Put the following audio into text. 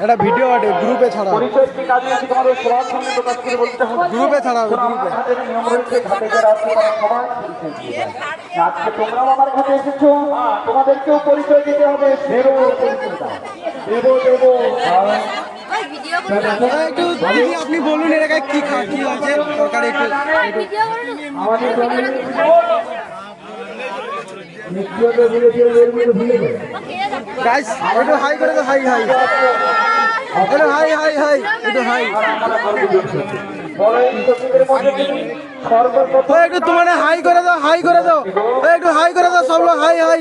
এটা ভিডিও আছে গ্রুপে ছাড়া পরিচয়টি কাজে আছে তোমাদের সবার সামনে প্রকাশ করে বলতে হবে গ্রুপে ছাড়া হবে গ্রুপে ঘাটের নিয়ম রয়েছে ঘাটে যারা আছে তারা সবাই আজকে তোমরাও আমার ঘাটে এসেছো তোমাদেরকেও পরিচয় দিতে হবে দেবো দেবো দেবো একটু দিদি আপনি বলুন এটা কি কি আছে সরকার একটু আমাদের গাইস একটু হাই করে দাও হাই হাই একটু হাই হাই হাই একটু হাই একটু তোমার হাই করে দাও হাই করে দাও একটু হাই করে দাও সব লোক হাই হাই